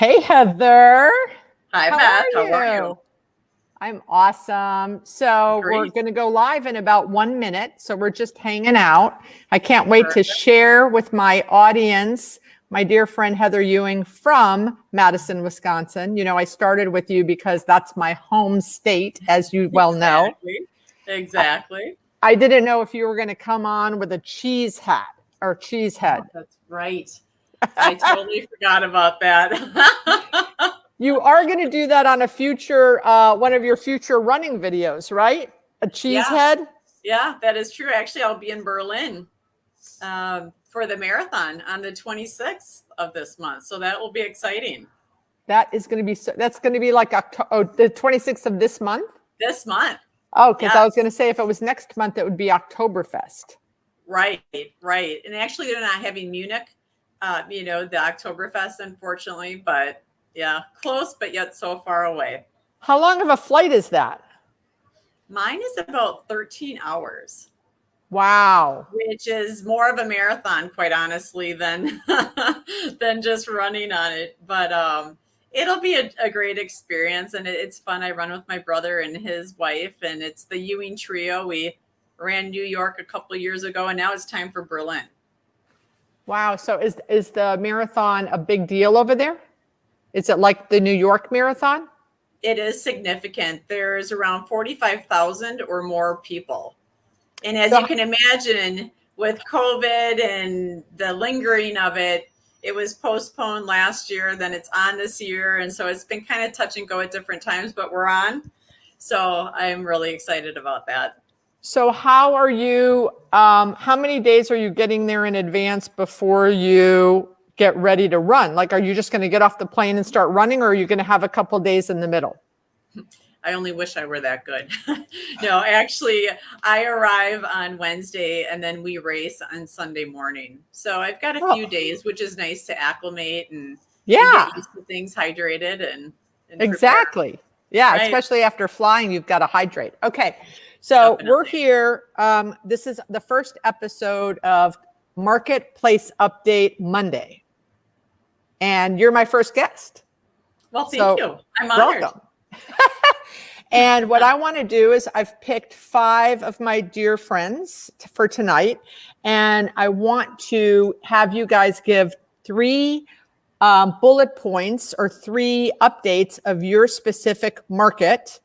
Hey, Heather. Hi, How Beth. are How are you? I'm awesome. So we're Great. going to go live in about 1 minute. So we're just hanging out. I can't wait to Perfect. share with my audience my dear friend Heather Ewing from Madison, Wisconsin. You know, I started with you because that's my home state, as you well know. Exactly. I didn't know if you were going to come on with a cheese hat or cheese head. Oh, that's right. I totally forgot about that. You are going to do that on a future, one of your future running videos, right? A cheese Yeah, head? yeah, that is true. Actually, I'll be in Berlin for the marathon on the 26th of this month. So that will be exciting. That is going to be, that's going to be like the 26th of this month? This month. Oh, because I Yes. was going to say if it was next month, it would be Oktoberfest. Right, right. And actually, they're not having Munich, the Oktoberfest, unfortunately. But yeah, close, but yet so far away. How long of a flight is that? Mine is about 13 hours. Wow. Which is more of a marathon, quite honestly, than than just running on it. But it'll be a great experience, and it's fun. I run with my brother and his wife, and it's the Ewing trio. We ran New York a couple of years ago, and now it's time for Berlin. Wow. So is the marathon a big deal over there? Is it like the New York Marathon? It is significant. There's around 45,000 or more people. And as you can imagine, with COVID and the lingering of it, it was postponed last year, then it's on this year. And so it's been kind of touch and go at different times, but we're on. So I'm really excited about that. So how are you, how many days are you getting there in advance before you get ready to run? Like, are you just going to get off the plane and start running, or are you going to have a couple days in the middle? I only wish I were that good. No, actually, I arrive on Wednesday and then we race on Sunday morning. So I've got a few days, which is nice to acclimate and get used to things, hydrated and exactly. Prepare. Yeah, Right. especially after flying, you've got to hydrate. Okay, so Definitely. We're here. This is the first episode of Marketplace Update Monday, and you're my first guest. Well, thank you. I'm honored. Welcome. And what I want to do is I've picked 5 of my dear friends for tonight, and I want to have you guys give 3 bullet points or 3 updates of your specific market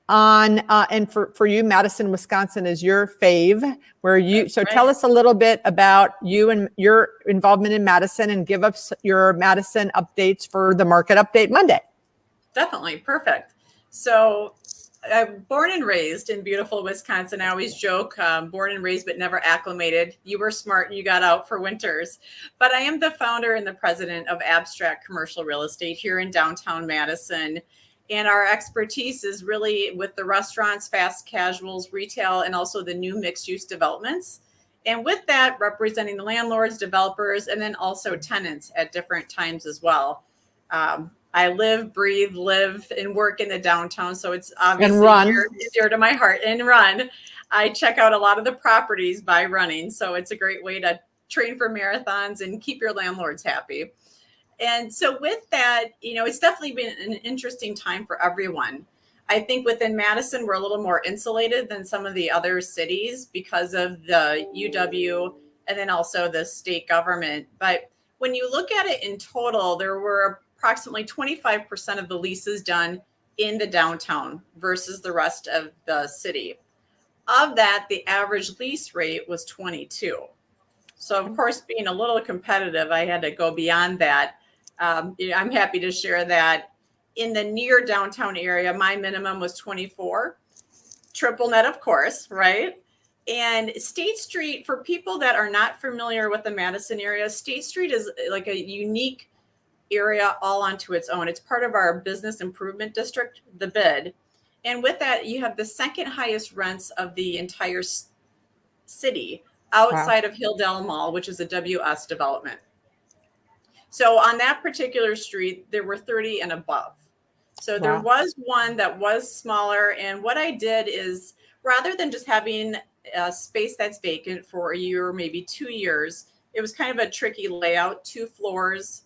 on, and for you, Madison, Wisconsin is your fave, where you, so tell us a little bit about you and your involvement in Madison, and give us your Madison updates for the Market Update Monday. Definitely. Perfect. So I'm born and raised in beautiful Wisconsin. I always joke, born and raised, but never acclimated. You were smart and you got out for winters. But I am the founder and the president of Abstract Commercial Real Estate here in downtown Madison. And our expertise is really with the restaurants, fast casuals, retail, and also the new mixed use developments. And with that, representing the landlords, developers, and then also tenants at different times as well. I live, breathe, live, and work in the downtown. So it's obviously dear to my heart. And run. I check out a lot of the properties by running. So it's a great way to train for marathons and keep your landlords happy. And so with that, it's definitely been an interesting time for everyone. I think within Madison, we're a little more insulated than some of the other cities because of the UW and then also the state government. But when you look at it in total, there were approximately 25% of the leases done in the downtown versus the rest of the city. Of that, the average lease rate was 22. So of course, being a little competitive, I had to go beyond that. I'm happy to share that in the near downtown area, my minimum was 24, triple net, of course, right? And State Street, for people that are not familiar with the Madison area, State Street is like a unique area all onto its own. It's part of our business improvement district, the BID. And with that, you have the second highest rents of the entire city outside of Hilldale Mall, which is a WS development. So on that particular street, there were 30 and above. So there was one that was smaller. And what I did is, rather than just having a space that's vacant for a year or maybe 2 years, it was kind of a tricky layout, 2 floors,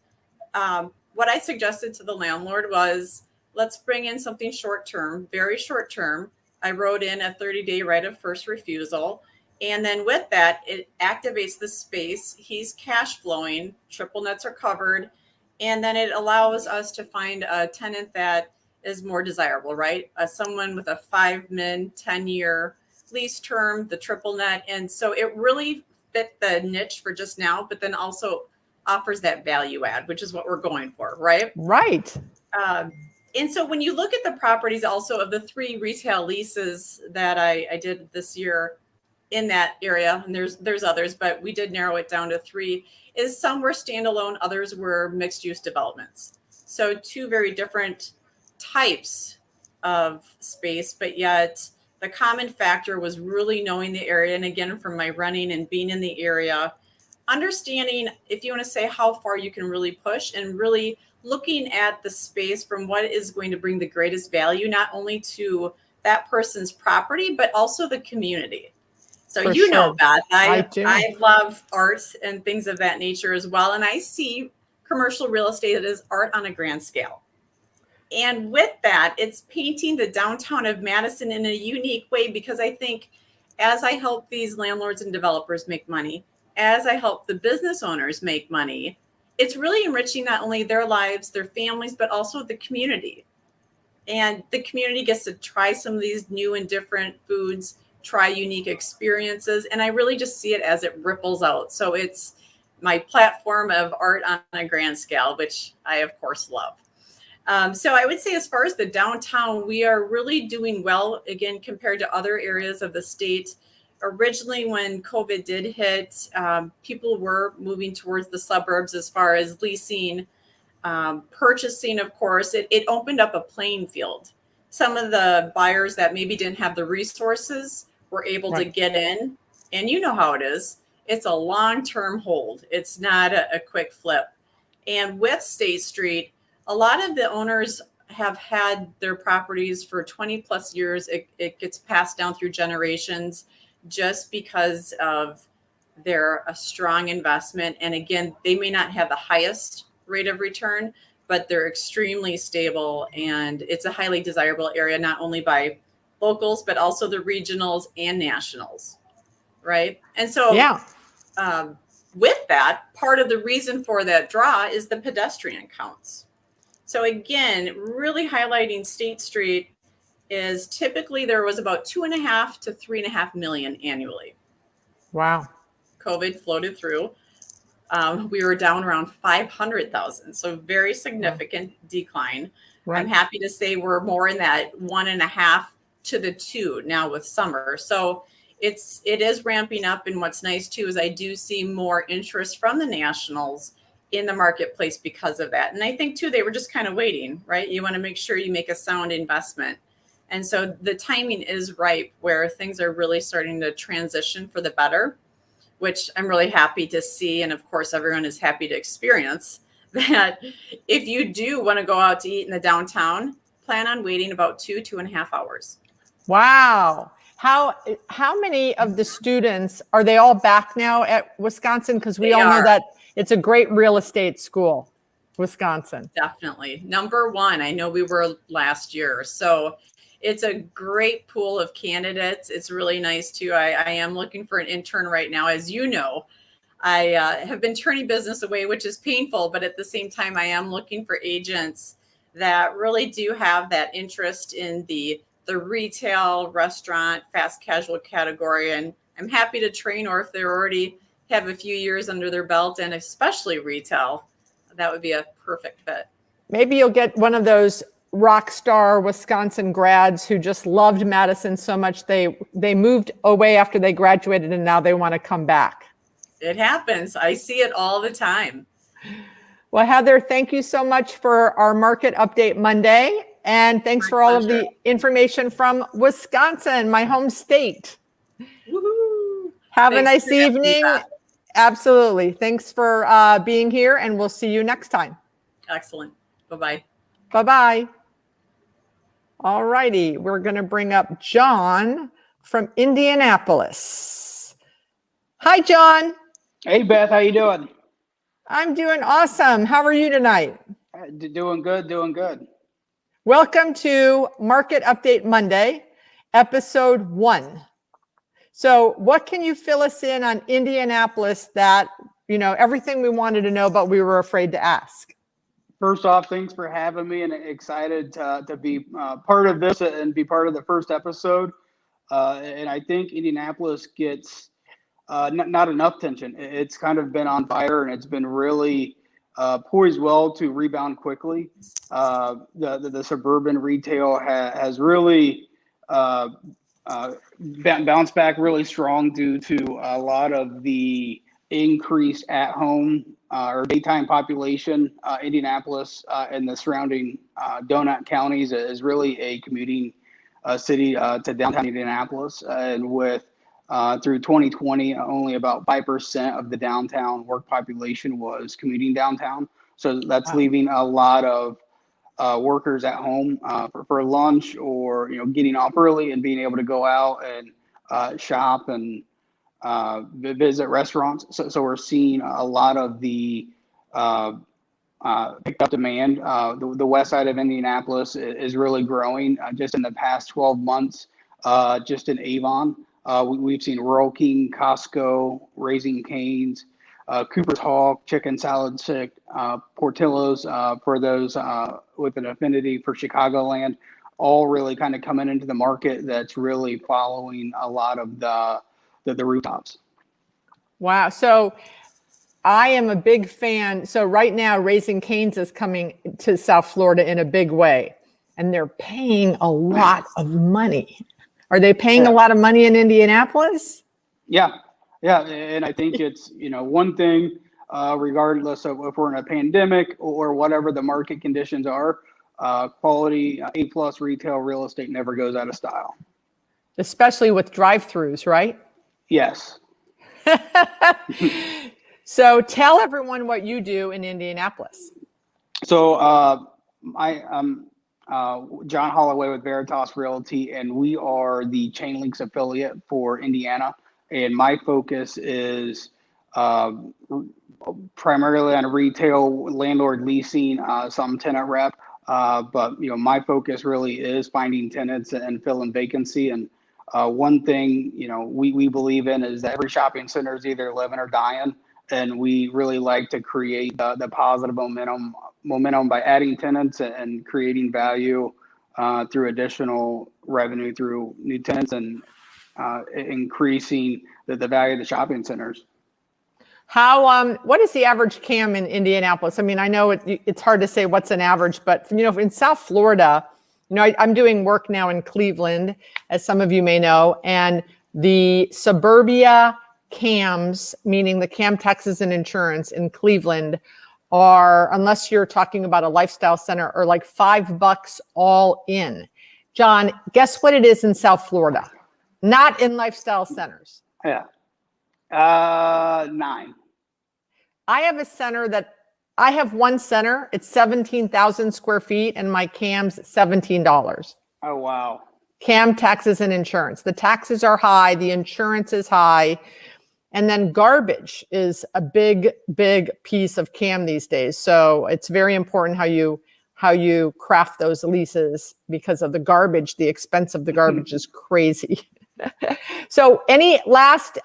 what I suggested to the landlord was, let's bring in something short-term, very short-term. I wrote in a 30-day right of first refusal. And then with that, it activates the space. He's cash flowing, triple nets are covered. And then it allows us to find a tenant that is more desirable, right? Someone with a 5-min, 10-year lease term, the triple net. And so it really fit the niche for just now, but then also offers that value add, which is what we're going for, right? Right. And so when you look at the properties also of the 3 retail leases that I did this year in that area, and there's others, but we did narrow it down to 3, is some were standalone, others were mixed use developments. So 2 very different types of space, but yet the common factor was really knowing the area. And again, from my running and being in the area, understanding, if you want to say, how far you can really push, and really looking at the space from what is going to bring the greatest value, not only to that person's property, but also the community. So For you know, sure. Beth, I do. I love art and things of that nature as well. And I see commercial real estate as art on a grand scale. And with that, it's painting the downtown of Madison in a unique way, because I think as I help these landlords and developers make money, as I help the business owners make money, it's really enriching not only their lives, their families, but also the community. And the community gets to try some of these new and different foods, try unique experiences. And I really just see it as it ripples out. So it's my platform of art on a grand scale, which I, of course, love. So I would say, as far as the downtown, we are really doing well, again, compared to other areas of the state. Originally, when COVID did hit, people were moving towards the suburbs as far as leasing, purchasing, of course. It opened up a playing field. Some of the buyers that maybe didn't have the resources were able to get in. And you know how it is. It's a long-term hold. It's not a quick flip. And with State Street, a lot of the owners have had their properties for 20 plus years. It gets passed down through generations just because of their a strong investment. And again, they may not have the highest rate of return, but they're extremely stable. And it's a highly desirable area, not only by locals, but also the regionals and nationals, right? And so with that, part of the reason for that draw is the pedestrian counts. So again, really highlighting State Street is typically there was about 2.5 to 3.5 million annually. Wow. COVID floated through. We were down around 500,000. So very significant decline. Right. I'm happy to say we're more in that 1.5 to the 2 now with summer. So it is ramping up. And what's nice too is I do see more interest from the nationals in the marketplace because of that. And I think too, they were just kind of waiting, right? You want to make sure you make a sound investment. And so the timing is ripe where things are really starting to transition for the better, which I'm really happy to see. And of course, everyone is happy to experience that. If you do want to go out to eat in the downtown, plan on waiting about 2.5 hours. Wow. How many of the students, are they all back now at Wisconsin? Because we all know that it's a great real estate school, Wisconsin. Definitely. Number 1, I know we were last year. So it's a great pool of candidates. It's really nice too. I am looking for an intern right now. As you know, I have been turning business away, which is painful, but at the same time, I am looking for agents that really do have that interest in the retail, restaurant, fast casual category. And I'm happy to train, or if they already have a few years under their belt, and especially retail, that would be a perfect fit. Maybe you'll get one of those rock star Wisconsin grads who just loved Madison so much they moved away after they graduated and now they want to come back. It happens. I see it all the time. Well, Heather, thank you so much for our Market Update Monday. And thanks for all of the information from Wisconsin, my home state. Woohoo. Have a nice evening. Absolutely. Thanks for being here, and we'll see you next time. Excellent. Bye-bye. Bye-bye. All righty. We're going to bring up John from Indianapolis. Hi, John. Hey, Beth. How you doing? I'm doing awesome. How are you tonight? Doing good, doing good. Welcome to Market Update Monday, episode 1. So what can you fill us in on Indianapolis that, everything we wanted to know, but we were afraid to ask? First off, thanks for having me, and excited to be part of this and be part of the first episode. And I think Indianapolis gets not enough attention. It's kind of been on fire, and it's been really poised well to rebound quickly. The suburban retail has really bounced back really strong due to a lot of the increased at-home or daytime population. Indianapolis and the surrounding donut counties is really a commuting city to downtown Indianapolis, and with through 2020, only about 5% of the downtown work population was commuting downtown. So that's leaving a lot of workers at home for lunch, or getting off early and being able to go out and shop and visit restaurants. So we're seeing a lot of the picked up demand. The west side of Indianapolis is really growing. Just in the past 12 months, just in Avon, we've seen Rural King, Costco, Raising Cane's, Cooper's Hawk, Chicken Salad Chick, Portillo's, for those with an affinity for Chicagoland, all really kind of coming into the market that's really following a lot of the rooftops. Wow. So I am a big fan. So right now, Raising Cane's is coming to South Florida in a big way, and they're paying a lot of money. Are they paying a lot of money in Indianapolis? Yeah. And I think it's, one thing, regardless of if we're in a pandemic or whatever the market conditions are, quality A+ retail real estate never goes out of style. Especially with drive-throughs, right? Yes. So tell everyone what you do in Indianapolis. So I'm John Holloway with Veritas Realty, and we are the Chain Links affiliate for Indiana. And my focus is primarily on retail, landlord leasing, some tenant rep. But my focus really is finding tenants and filling vacancy. And one thing we believe in is that every shopping center is either living or dying, and we really like to create the positive momentum by adding tenants and creating value through additional revenue through new tenants and increasing the value of the shopping centers. What is the average CAM in Indianapolis? I mean, I know it's hard to say what's an average, but in South Florida, I'm doing work now in Cleveland, as some of you may know, and the suburbia CAMs, meaning the CAM taxes and insurance in Cleveland, are, unless you're talking about a lifestyle center, are like $5 all in. John, guess what it is in South Florida? Not in lifestyle centers. Yeah. 9. I have one center. It's 17,000 square feet, and my CAM's $17. Oh, wow. CAM taxes and insurance. The taxes are high. The insurance is high. And then garbage is a big, big piece of CAM these days. So it's very important how you craft those leases, because of the garbage. The expense of the garbage is crazy. So any last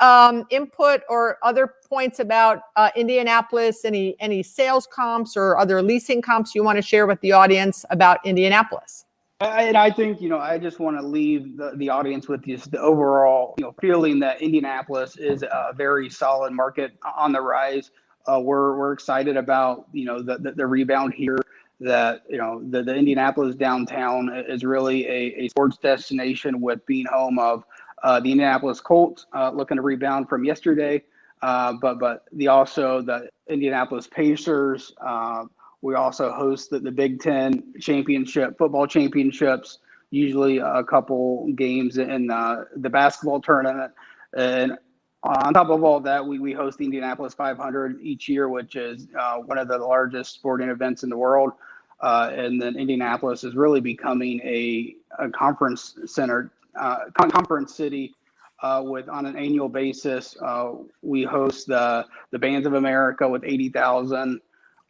input or other points about Indianapolis, any sales comps or other leasing comps you want to share with the audience about Indianapolis? And I think, I just want to leave the audience with just the overall, feeling that Indianapolis is a very solid market on the rise. We're excited about, the rebound here, that, the Indianapolis downtown is really a sports destination, with being home of the Indianapolis Colts, looking to rebound from yesterday. But the Indianapolis Pacers. We also host the Big Ten football championships, usually a couple games in the basketball tournament. And on top of all that, we host the Indianapolis 500 each year, which is one of the largest sporting events in the world. And then Indianapolis is really becoming a conference center, conference city. On an annual basis, we host the Bands of America with 80,000.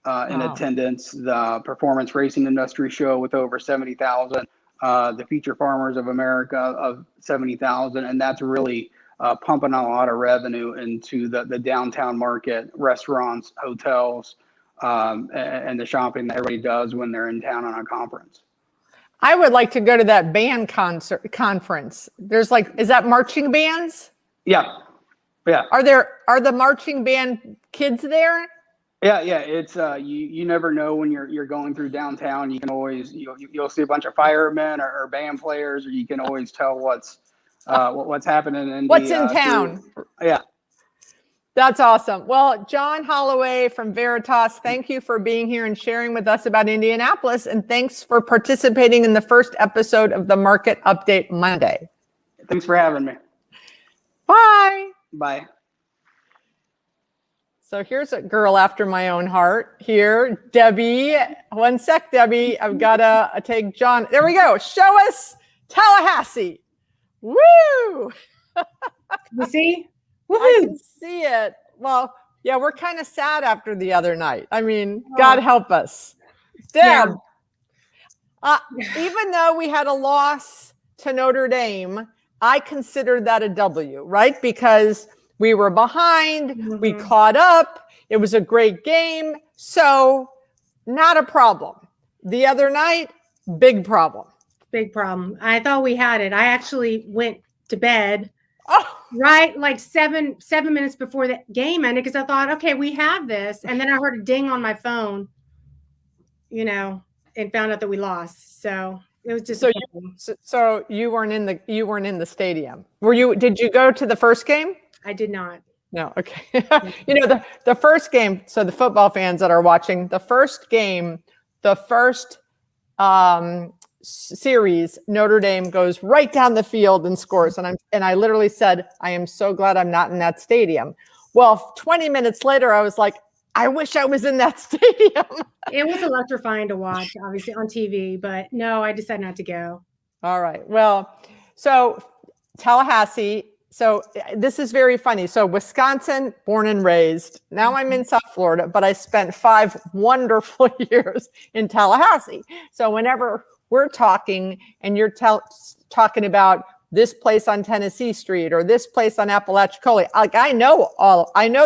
in attendance. The Performance Racing Industry Show with over 70,000. The Future Farmers of America of 70,000, and that's really pumping a lot of revenue into the downtown market, restaurants, hotels, and the shopping that everybody does when they're in town on a conference. I would like to go to that band conference. There's is that marching bands? Yeah. Are the marching band kids there? Yeah. It's you never know when you're going through downtown. You can always you'll see a bunch of firemen or band players, or you can always tell what's happening What's in town. Yeah. That's awesome. Well, John Holloway from Veritas, thank you for being here and sharing with us about Indianapolis. And thanks for participating in the first episode of the Market Update Monday. Thanks for having me. Bye. Bye. So here's a girl after my own heart here. Debbie, one sec, Debbie. I've got to take John. There we go. Show us Tallahassee. Woo! You see? I can see it. Well, yeah, we're kind of sad after the other night. I mean, God help us. Deb, even though we had a loss to Notre Dame, I considered that a W, right? Because we were behind, we caught up, it was a great game, so not a problem. The other night, big problem. Big problem. I thought we had it. I actually went to bed right like seven minutes before the game ended because I thought, okay, we have this. And then I heard a ding on my phone, and found out that we lost. So it was just so you weren't in the stadium. Did you go to the first game? I did not. No, okay. The first game, so the football fans that are watching, the first series, Notre Dame goes right down the field and scores. And I literally said, I am so glad I'm not in that stadium. Well, 20 minutes later, I was like, I wish I was in that stadium. It was electrifying to watch, obviously, on TV, but no, I decided not to go. All right. Well, so Tallahassee. So this is very funny. So Wisconsin, born and raised. Now I'm in South Florida, but I spent 5 wonderful years in Tallahassee. So whenever we're talking and you're talking about this place on Tennessee Street or this place on Apalachicola, I know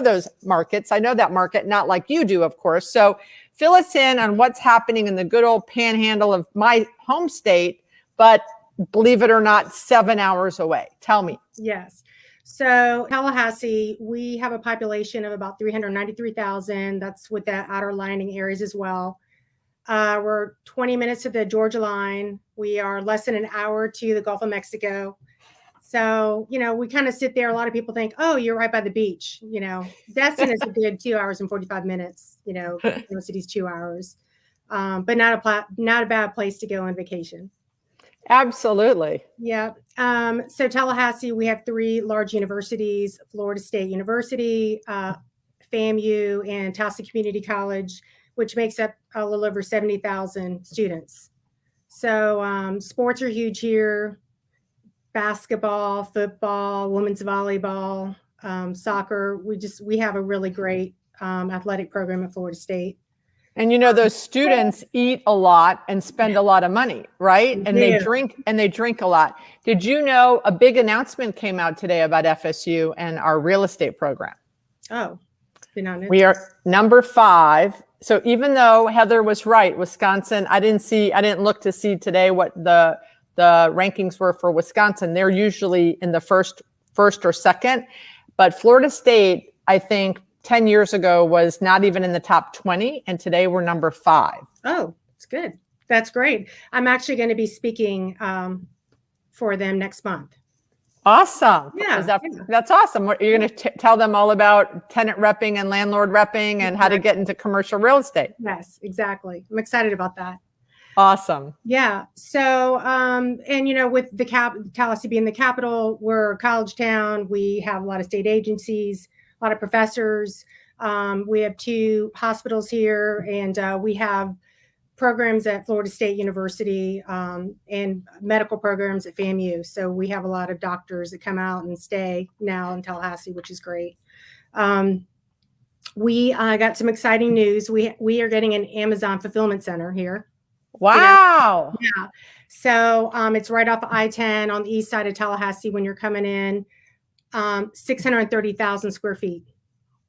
those markets. I know that market, not like you do, of course. So fill us in on what's happening in the good old panhandle of my home state, but believe it or not, 7 hours away. Tell me. Yes. So Tallahassee, we have a population of about 393,000. That's with the outer lining areas as well. We're 20 minutes to the Georgia line. We are less than an hour to the Gulf of Mexico. So, we kind of sit there. A lot of people think, oh, you're right by the beach. Destin is a good 2 hours and 45 minutes, most city's 2 hours, but not a bad place to go on vacation. Absolutely. Yeah. So Tallahassee, we have 3 large universities, Florida State University, FAMU, and Tallahassee Community College, which makes up a little over 70,000 students. So sports are huge here. Basketball, football, women's volleyball, soccer. We have a really great athletic program at Florida State. And those students eat a lot and spend a lot of money, right? And they drink a lot. Did you know a big announcement came out today about FSU and our real estate program? Oh, did not know. We are number 5. So even though Heather was right, Wisconsin, I didn't look to see today what the rankings were for Wisconsin. They're usually in the first or second, but Florida State, I think 10 years ago was not even in the top 20, and today we're number 5. Oh, that's good. That's great. I'm actually going to be speaking for them next month. Awesome. Yeah, That's awesome. You're going to tell them all about tenant repping and landlord repping and how to get into commercial real estate. Yes, exactly. I'm excited about that. Awesome. Yeah. So, with the Tallahassee being the capital, we're a college town. We have a lot of state agencies, a lot of professors. We have 2 hospitals here, and we have programs at Florida State University and medical programs at FAMU. So we have a lot of doctors that come out and stay now in Tallahassee, which is great. We got some exciting news. We are getting an Amazon fulfillment center here. Wow. Yeah. So it's right off of I-10 on the east side of Tallahassee when you're coming in. 630,000 square feet.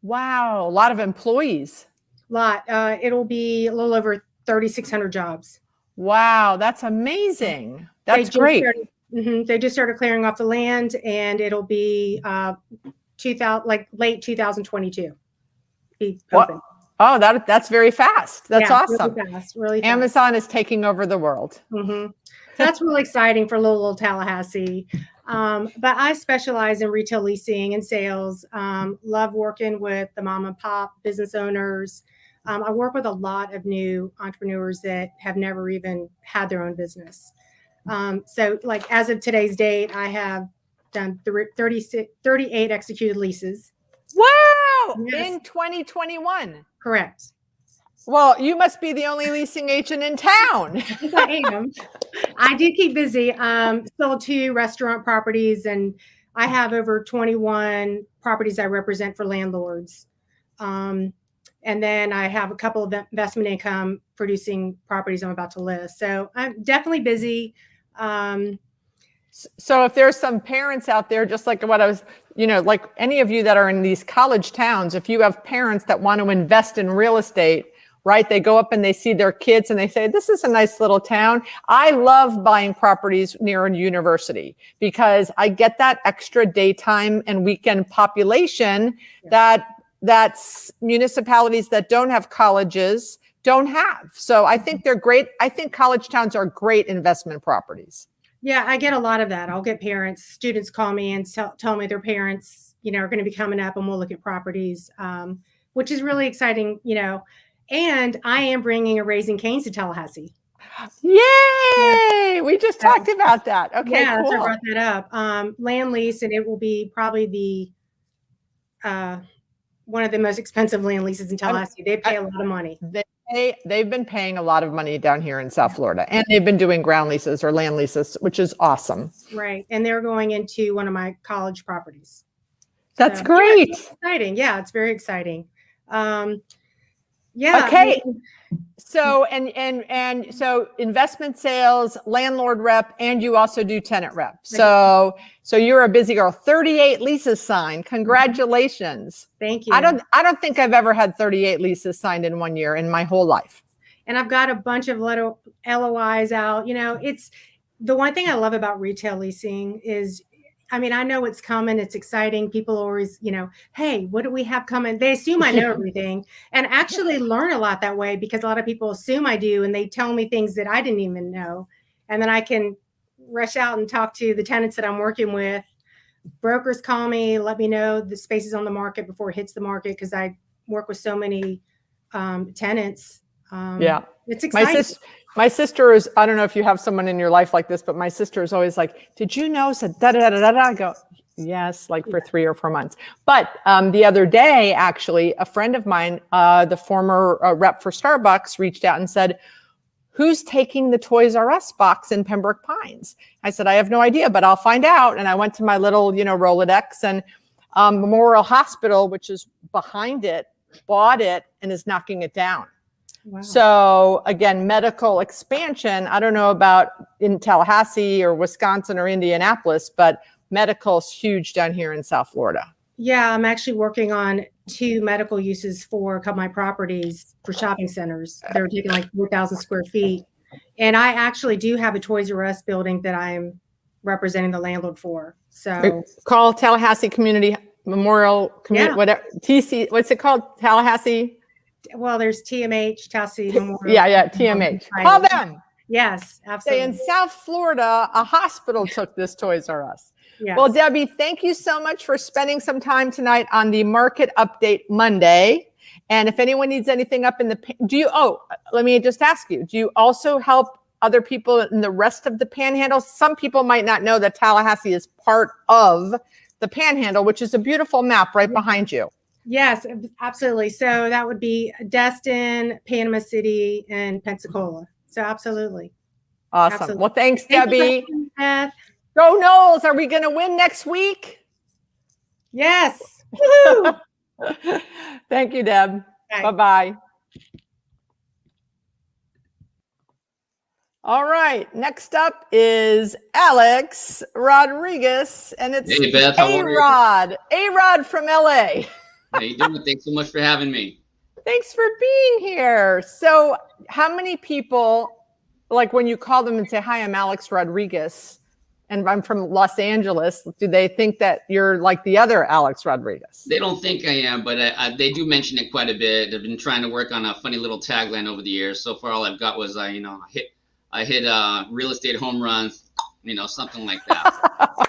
Wow. A lot of employees. Lot. It'll be a little over 3,600 jobs. Wow. That's amazing. That's great. They just started clearing off the land, and it'll be late 2022. Be open. Oh, that's very fast. That's awesome. Really fast, really fast. Amazon is taking over the world. So that's really exciting for little old Tallahassee. But I specialize in retail leasing and sales. Love working with the mom and pop business owners. I work with a lot of new entrepreneurs that have never even had their own business. So like as of today's date, I have done 38 executed leases. Wow. Yes. In 2021. Correct. Well, you must be the only leasing agent in town. Yes, I am. I do keep busy. Sold 2 restaurant properties, and I have over 21 properties I represent for landlords. And then I have a couple of investment income producing properties I'm about to list. So I'm definitely busy. So if there's some parents out there, just like what I was, like any of you that are in these college towns, if you have parents that want to invest in real estate, right? They go up and they see their kids and they say, this is a nice little town. I love buying properties near a university because I get that extra daytime and weekend population that municipalities that don't have colleges don't have. So I think they're great. I think college towns are great investment properties. Yeah, I get a lot of that. I'll get students call me and tell me their parents, are going to be coming up and we'll look at properties, which is really exciting, And I am bringing a Raising Cane's to Tallahassee. Yay! We just talked about that. Okay, yeah, cool. So I brought that up. Land lease, and it will be probably one of the most expensive land leases in Tallahassee. They pay a lot of money. They've been paying a lot of money down here in South Florida, and they've been doing ground leases or land leases, which is awesome. Right, and they're going into one of my college properties. That's great. Yeah, it's exciting. Yeah, it's very exciting. Yeah. Okay. So and so investment sales, landlord rep, and you also do tenant rep. So you're a busy girl. 38 leases signed. Congratulations. Thank you. I don't think I've ever had 38 leases signed in 1 year in my whole life. And I've got a bunch of little LOIs out. It's the one thing I love about retail leasing is, I know it's coming. It's exciting. People always, hey, what do we have coming? They assume I know everything, and actually learn a lot that way because a lot of people assume I do, and they tell me things that I didn't even know. And then I can rush out and talk to the tenants that I'm working with. Brokers call me, let me know the space is on the market before it hits the market because I work with so many tenants. Yeah. It's exciting. My sister is, I don't know if you have someone in your life like this, but my sister is always like, did you know? Said da da da da da. I go, yes, like for 3 or 4 months. But the other day, actually, a friend of mine, the former rep for Starbucks, reached out and said, who's taking the Toys R Us box in Pembroke Pines? I said, I have no idea, but I'll find out. And I went to my little, Rolodex, and Memorial Hospital, which is behind it, bought it and is knocking it down. Wow. So again, medical expansion, I don't know about in Tallahassee or Wisconsin or Indianapolis, but medical's huge down here in South Florida. Yeah, I'm actually working on 2 medical uses for a couple of my properties for shopping centers. They're taking like 4,000 square feet. And I actually do have a Toys R Us building that I'm representing the landlord for. So call Tallahassee Community Memorial Community, whatever, TC, what's it called? Tallahassee? Well, there's TMH, Tallahassee Memorial. Yeah, TMH. Call them. Yes, absolutely. In South Florida, a hospital took this Toys R Us. Yes. Well, Debbie, thank you so much for spending some time tonight on the Market Update Monday. And if anyone needs anything up in the, let me just ask you, do you also help other people in the rest of the Panhandle? Some people might not know that Tallahassee is part of the Panhandle, which is a beautiful map right behind you. Yes, absolutely. So that would be Destin, Panama City, and Pensacola. So absolutely. Awesome. Absolutely. Well, thanks, Debbie. Beth. Go Knowles. Are we going to win next week? Yes. Woo-hoo. Thank you, Deb. Bye. Bye-bye. All right. Next up is Alex Rodriguez, and it's Hey, Beth, how are you? A-Rod from LA. How you doing? Thanks so much for having me. Thanks for being here. So how many people, like when you call them and say, hi, I'm Alex Rodriguez, and I'm from Los Angeles, do they think that you're like the other Alex Rodriguez? They don't think I am, but they do mention it quite a bit. I've been trying to work on a funny little tagline over the years. So far, all I've got was I hit real estate home runs, something like that.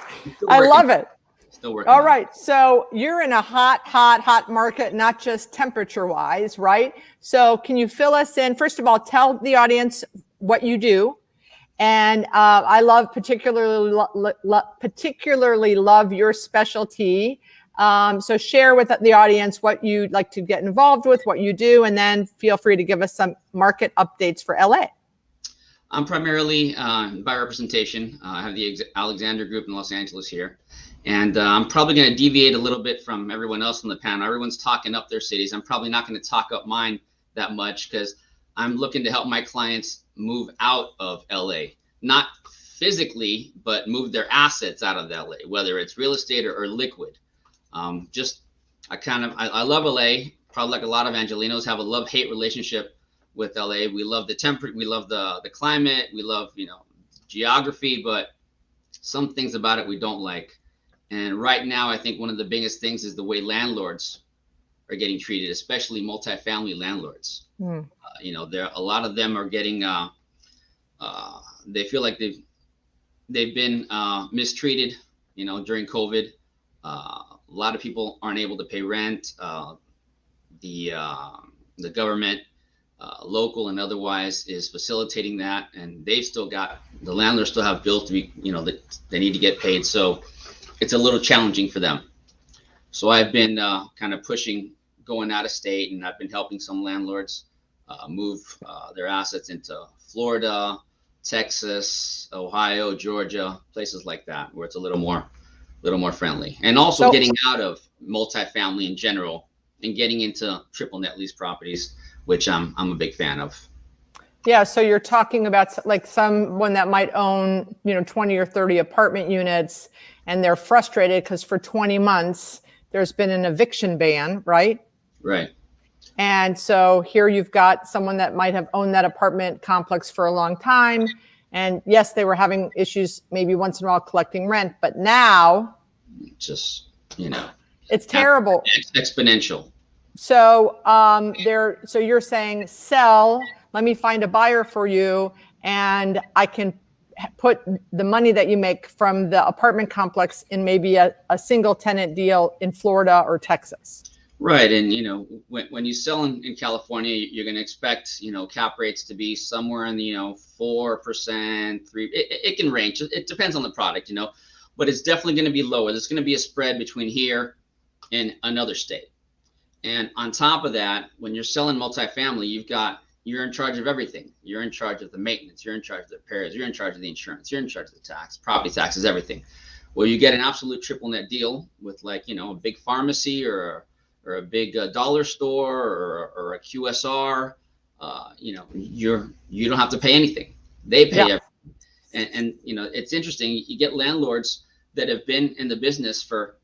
I love it. Still working. All right. So you're in a hot market, not just temperature wise, right? So can you fill us in? First of all, tell the audience what you do. And I particularly love your specialty. So share with the audience what you'd like to get involved with, what you do, and then feel free to give us some market updates for LA. I'm primarily by representation. I have the Alexander Group in Los Angeles here. And I'm probably going to deviate a little bit from everyone else on the panel. Everyone's talking up their cities. I'm probably not going to talk up mine that much because I'm looking to help my clients move out of LA, not physically, but move their assets out of LA, whether it's real estate or liquid. I love LA. Probably like a lot of Angelinos have a love-hate relationship with LA. We love the temperature, we love the climate, we love, geography, but some things about it we don't like. And right now, I think one of the biggest things is the way landlords are getting treated, especially multifamily landlords. A lot of them are getting, they feel like they've been mistreated, during COVID. A lot of people aren't able to pay rent. The government, local and otherwise, is facilitating that, and the landlords still have bills to be, that they need to get paid. So it's a little challenging for them. So I've been kind of pushing going out of state, and I've been helping some landlords move their assets into Florida, Texas, Ohio, Georgia, places like that, where it's a little more friendly. And also getting out of multifamily in general and getting into triple net lease properties, which I'm a big fan of. Yeah, so you're talking about like someone that might own, 20 or 30 apartment units, and they're frustrated because for 20 months there's been an eviction ban, right? Right. And so here you've got someone that might have owned that apartment complex for a long time. And yes, they were having issues maybe once in a while collecting rent, but now just, it's terrible. Exponential. So so you're saying sell, let me find a buyer for you, and I can put the money that you make from the apartment complex in maybe a single tenant deal in Florida or Texas. Right. And, when you sell in California, you're going to expect, cap rates to be somewhere in the, 4%, 3%. It can range. It depends on the product, but it's definitely going to be lower. There's going to be a spread between here and another state. And on top of that, when you're selling multifamily, you're in charge of everything. You're in charge of the maintenance. You're in charge of the repairs. You're in charge of the insurance. You're in charge of the tax, property taxes, everything. Well, you get an absolute triple net deal with a big pharmacy or a big dollar store or a QSR. You don't have to pay anything. They pay everything. And it's interesting. You get landlords that have been in the business for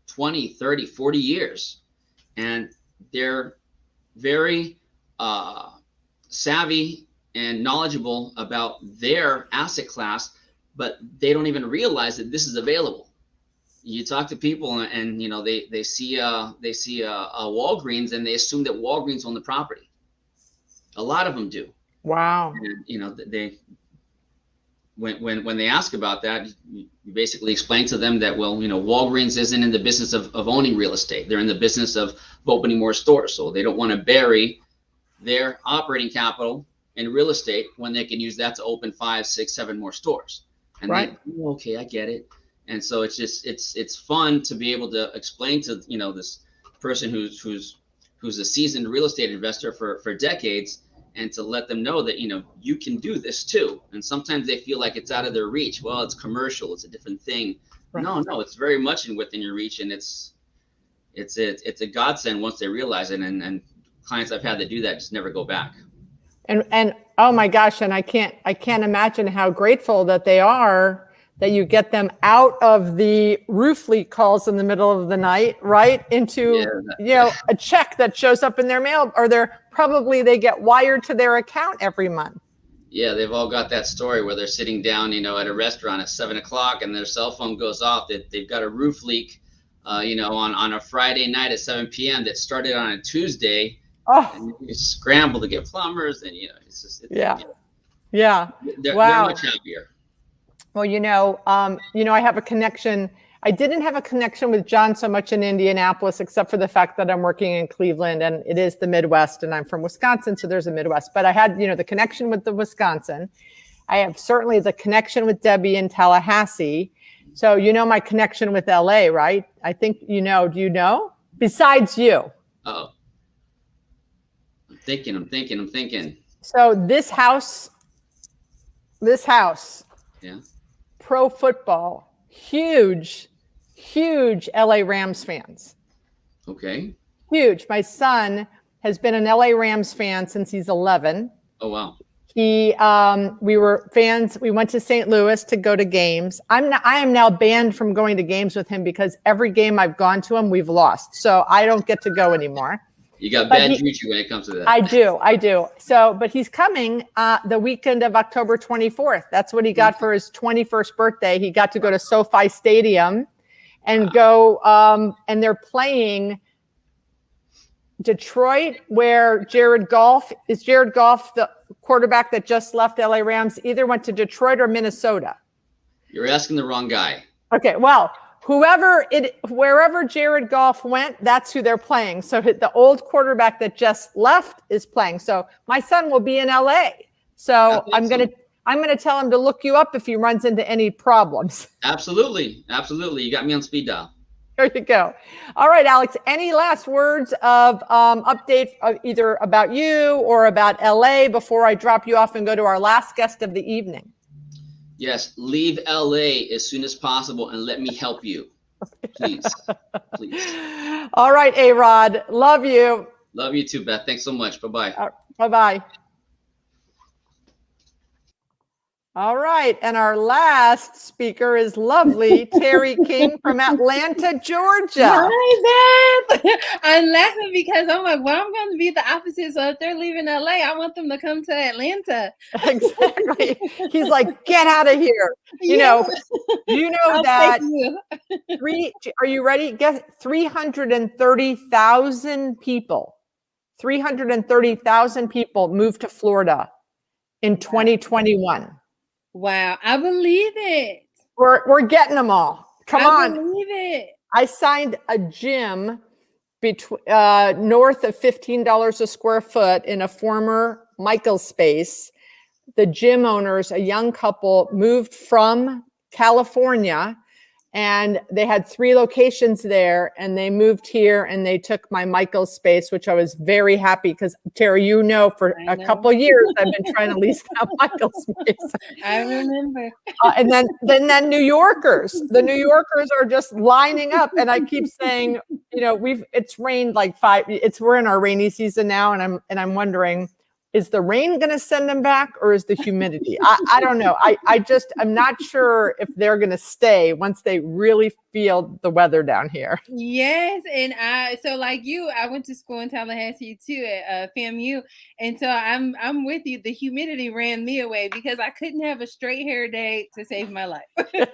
20, 30, 40 years. And they're very savvy and knowledgeable about their asset class, but they don't even realize that this is available. You talk to people, and they see a Walgreens, and they assume that Walgreens own the property. A lot of them do. Wow. And they when they ask about that, you basically explain to them that, Walgreens isn't in the business of owning real estate. They're in the business of opening more stores. So they don't want to bury their operating capital in real estate when they can use that to open 5, 6, 7 more stores. And right. Okay, I get it. And so it's fun to be able to explain to, this person who's a seasoned real estate investor for decades, and to let them know that, you can do this too. And sometimes they feel like it's out of their reach. Well, it's commercial. It's a different thing. Right. No, it's very much within your reach. And it's it's a godsend once they realize it. And clients I've had that do that just never go back. And oh my gosh, and I can't imagine how grateful that they are that you get them out of the roof leak calls in the middle of the night, right? Into, a check that shows up in their mail, or they get wired to their account every month. Yeah, they've all got that story where they're sitting down, at a restaurant at 7:00 and their cell phone goes off. That they've got a roof leak, on a Friday night at 7 p.m. that started on a Tuesday. Oh, and you scramble to get plumbers, and yeah. They're Wow. much happier. Well, I have a connection. I didn't have a connection with John so much in Indianapolis, except for the fact that I'm working in Cleveland and it is the Midwest and I'm from Wisconsin. So there's a Midwest, but I had, the connection with the Wisconsin. I have certainly the connection with Debbie in Tallahassee. So, my connection with LA, right? I think, do you know? Besides you. Oh, I'm thinking. So this house, Yeah. pro football, huge LA Rams fans. Okay. Huge. My son has been an LA Rams fan since he's 11. Oh, wow. We were fans. We went to St. Louis to go to games. I am now banned from going to games with him because every game I've gone to him, we've lost. So I don't get to go anymore. You got bad juju when it comes to that. I do. So, but he's coming the weekend of October 24th. That's what he got for his 21st birthday. He got to go to SoFi Stadium and go, and they're playing Detroit, where Jared Goff the quarterback that just left LA Rams, either went to Detroit or Minnesota. You're asking the wrong guy. Okay, well, wherever Jared Goff went, that's who they're playing. So the old quarterback that just left is playing. So my son will be in LA. So I'm going to tell him to look you up if he runs into any problems. Absolutely. You got me on speed dial. There you go. All right, Alex, any last words of update either about you or about LA before I drop you off and go to our last guest of the evening? Yes, leave LA as soon as possible and let me help you. Please. All right, A-Rod. Love you. Love you too, Beth. Thanks so much. Bye-bye. Bye-bye. All right. And our last speaker is lovely Terri King from Atlanta, Georgia. Hi, Beth. I'm laughing because I'm like, well, I'm going to be the opposite. So if they're leaving LA, I want them to come to Atlanta. Exactly. He's like, get out of here. You know that are you ready? Guess 330,000 people. 330,000 people moved to Florida in 2021. Wow, I believe it. We're getting them all. Come on. I believe it. I signed a gym north of $15 a square foot in a former Michael space. The gym owners, a young couple, moved from California, and they had 3 locations there, and they moved here and they took my Michael space, which I was very happy because, Terri, for a couple of years I've been trying to lease that Michael space. I remember. And then New Yorkers. The New Yorkers are just lining up, and I keep saying, it's rained like 5. We're in our rainy season now, and I'm wondering, is the rain going to send them back, or is the humidity? I don't know. I'm not sure if they're going to stay once they really feel the weather down here. Yes, and so like you, I went to school in Tallahassee too at FAMU, and so I'm with you. The humidity ran me away because I couldn't have a straight hair day to save my life. Skin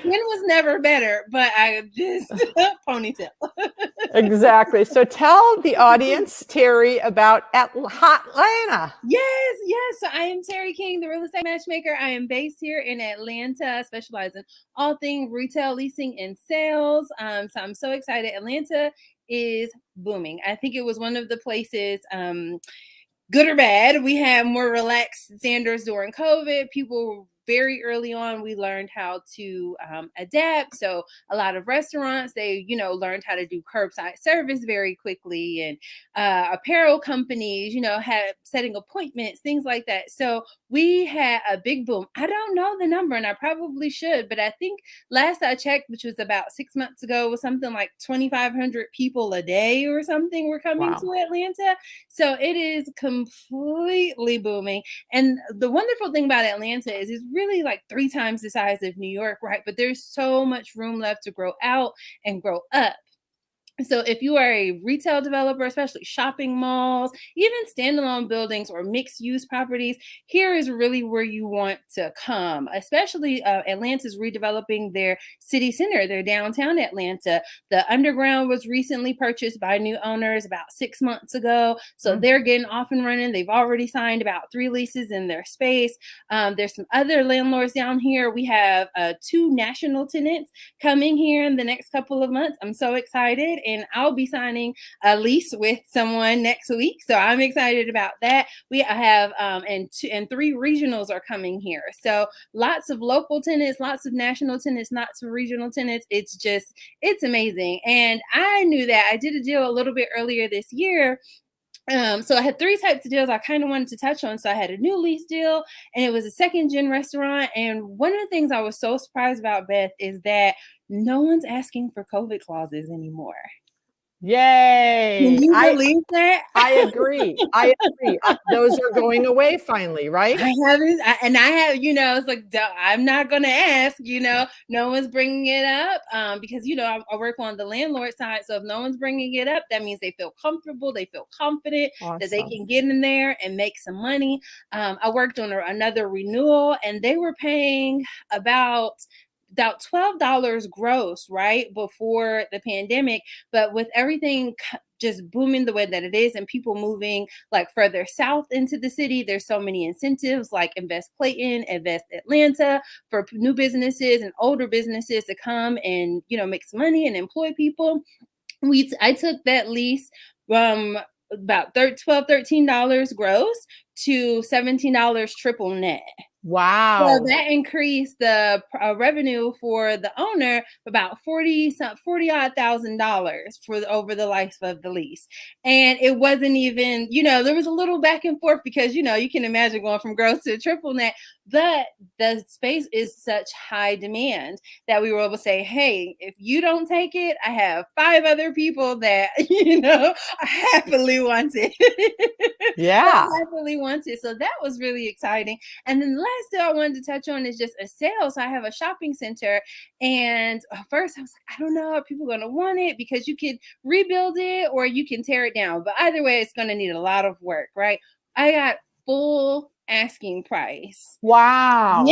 was never better, but I just ponytail. Exactly. So tell the audience, Terri, about Atlanta. Yes. So I am Terri King, the real estate matchmaker. I am based here in Atlanta. I specialize in all things retail, leasing, and sales. So I'm so excited. Atlanta is booming. I think it was one of the places, good or bad, we had more relaxed standards during COVID. People were very early on, we learned how to adapt. So a lot of restaurants, they, learned how to do curbside service very quickly, and apparel companies, had setting appointments, things like that. So we had a big boom. I don't know the number, and I probably should, but I think last I checked, which was about 6 months ago, was something like 2,500 people a day or something were coming to Atlanta. So it is completely booming. And the wonderful thing about Atlanta is it's really like 3 times the size of New York, right? But there's so much room left to grow out and grow up. So if you are a retail developer, especially shopping malls, even standalone buildings or mixed use properties, here is really where you want to come. Especially Atlanta's redeveloping their city center, their downtown Atlanta. The underground was recently purchased by new owners about 6 months ago. So they're getting off and running. They've already signed about 3 leases in their space. There's some other landlords down here. We have 2 national tenants coming here in the next couple of months. I'm so excited. And I'll be signing a lease with someone next week. So I'm excited about that. We have, and 3 regionals are coming here. So lots of local tenants, lots of national tenants, lots of regional tenants. It's amazing. And I knew that. I did a deal a little bit earlier this year. So I had 3 types of deals I kind of wanted to touch on. So I had a new lease deal, and it was a 2nd-gen restaurant. And one of the things I was so surprised about, Beth, is that no one's asking for COVID clauses anymore. Yay. Can you believe that? I agree. Those are going away finally, right? I haven't, and I have, it's like, I'm not going to ask, no one's bringing it up because, I work on the landlord side. So if no one's bringing it up, that means they feel comfortable. They feel confident that they can get in there and make some money. I worked on another renewal, and they were paying about $12 gross, right, before the pandemic. But with everything just booming the way that it is and people moving like further south into the city, there's so many incentives like Invest Clayton, Invest Atlanta for new businesses and older businesses to come and, make some money and employ people. I took that lease from about $13 gross to $17 triple net. Wow. So that increased the revenue for the owner about $40,000 for over the life of the lease. And it wasn't even, there was a little back and forth because, you can imagine going from gross to triple net, but the space is such high demand that we were able to say, hey, if you don't take it, I have 5 other people that, happily want it. Yeah. Happily want it. So that was really exciting. And then the last thing I wanted to touch on is just a sale. So I have a shopping center, and first I was like, I don't know if people are going to want it because you can rebuild it or you can tear it down. But either way, it's going to need a lot of work, right? I got full asking price. Wow.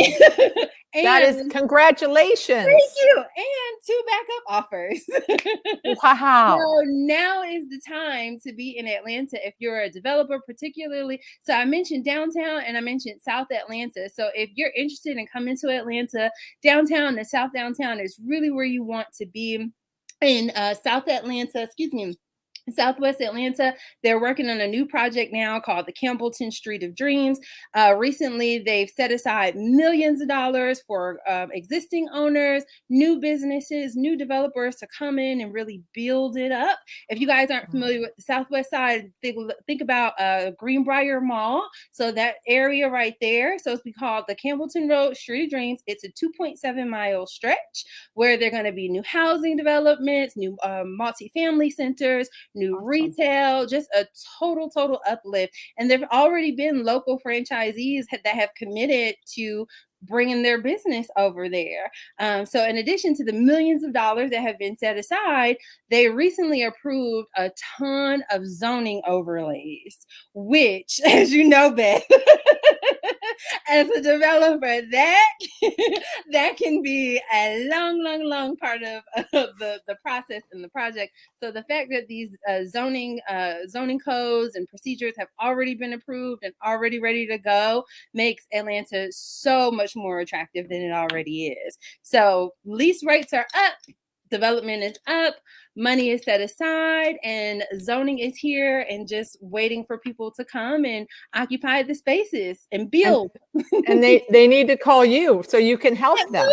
That is, congratulations. Thank you. And 2 backup offers. Wow. So now is the time to be in Atlanta if you're a developer, particularly. So I mentioned downtown and I mentioned South Atlanta. So if you're interested in coming to Atlanta, downtown and South Downtown is really where you want to be. In Southwest Atlanta, they're working on a new project now called the Campbellton Street of Dreams. Recently, they've set aside millions of dollars for existing owners, new businesses, new developers to come in and really build it up. If you guys aren't familiar with the Southwest side, think about Greenbrier Mall. So that area right there. So it's called the Campbellton Road Street of Dreams. It's a 2.7-mile stretch where they're going to be new housing developments, new multifamily centers, new retail, just a total uplift. And there've already been local franchisees that have committed to bringing their business over there. So in addition to the millions of dollars that have been set aside, they recently approved a ton of zoning overlays, which, as you know, Beth, as a developer, that can be a long part of the process and the project. So the fact that these zoning codes and procedures have already been approved and already ready to go makes Atlanta so much more attractive than it already is. So lease rates are up. development is up, money is set aside, and zoning is here and just waiting for people to come and occupy the spaces and build. And they need to call you so you can help them.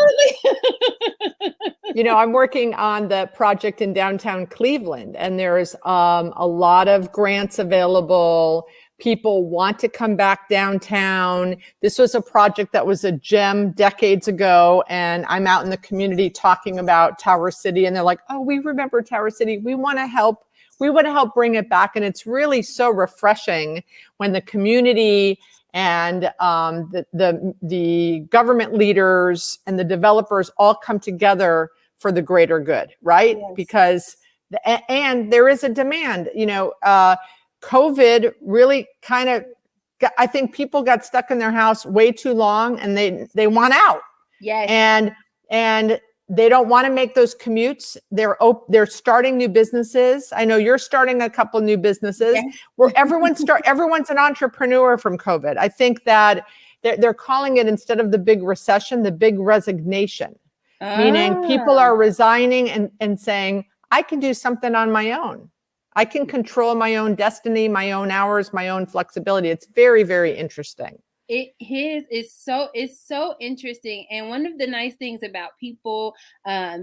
You know, I'm working on the project in downtown Cleveland, and there's a lot of grants available. People want to come back downtown. This was a project that was a gem decades ago, and I'm out in the community talking about Tower City, and they're like, "Oh, we remember Tower City. We want to help. We want to help bring it back." And it's really so refreshing when the community and the government leaders and the developers all come together for the greater good, right? Yes. Because and there is a demand. You know, COVID really kind of, I think people got stuck in their house way too long, and they want out. Yes. And they don't want to make those commutes. They're starting new businesses. I know you're starting a couple new businesses. Yes. Where everyone's an entrepreneur from COVID. I think that they're calling it, instead of the big recession, the big resignation. Meaning people are resigning and saying, I can do something on my own. I can control my own destiny, my own hours, my own flexibility. It's very, very interesting. It's so interesting. And one of the nice things about people,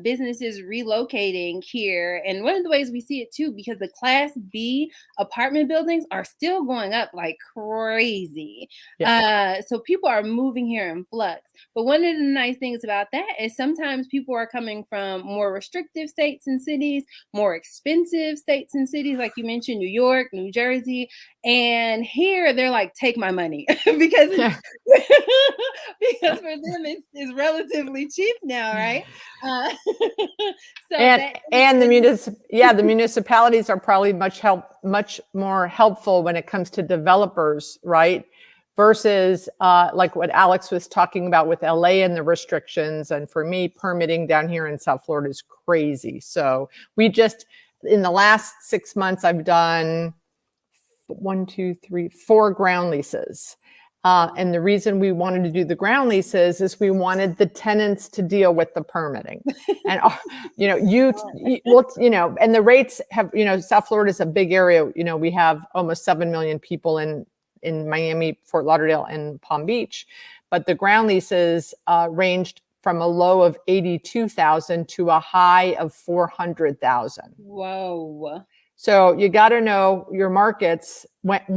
businesses relocating here, and one of the ways we see it too, because the Class B apartment buildings are still going up like crazy. Yeah. So people are moving here in flux. But one of the nice things about that is sometimes people are coming from more restrictive states and cities, more expensive states and cities, like you mentioned, New York, New Jersey. And here they're like, take my money because Yeah. because for them it's relatively cheap now, right? So and the municipalities are probably much more helpful when it comes to developers, right? Versus like what Alex was talking about with LA and the restrictions. And for me, permitting down here in South Florida is crazy. So we just, in the last 6 months, I've done 4 ground leases. And the reason we wanted to do the ground leases is we wanted the tenants to deal with the permitting. And, and the rates have, South Florida is a big area. We have almost 7 million people in Miami, Fort Lauderdale, and Palm Beach. But the ground leases ranged from a low of 82,000 to a high of 400,000. Whoa. So you got to know your markets. When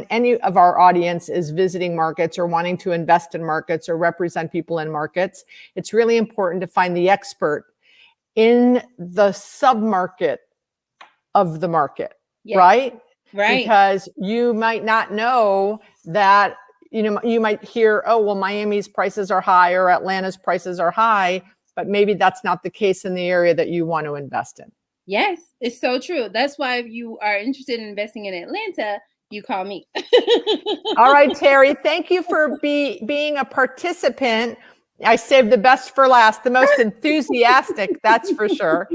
any of our audience is visiting markets or wanting to invest in markets or represent people in markets, it's really important to find the expert in the submarket of the market, Yes. right? Right. Because you might not know that, you might hear, oh, well, Miami's prices are high or Atlanta's prices are high, but maybe that's not the case in the area that you want to invest in. Yes, it's so true. That's why if you are interested in investing in Atlanta, you call me. All right, Terri, thank you for being a participant. I saved the best for last, the most enthusiastic, that's for sure.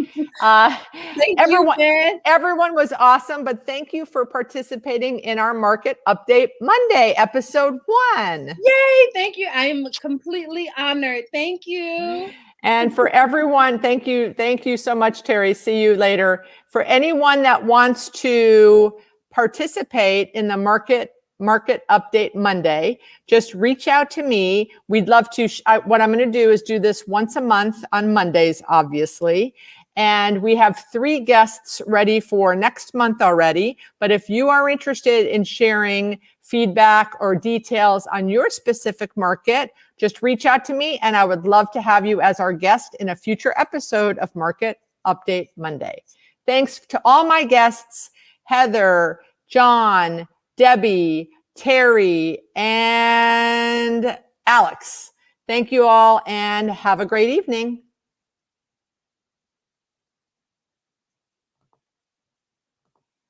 Everyone was awesome, but thank you for participating in our Market Update Monday, episode 1. Yay, thank you. I am completely honored. Thank you. And for everyone, thank you. Thank you so much, Terri. See you later. For anyone that wants to participate in the Market Update Monday, just reach out to me. We'd love to. What I'm going to do is do this once a month on Mondays, obviously. And we have 3 guests ready for next month already. But if you are interested in sharing feedback or details on your specific market, just reach out to me and I would love to have you as our guest in a future episode of Market Update Monday. Thanks to all my guests, Heather, John, Debbie, Terri, and Alex. Thank you all and have a great evening.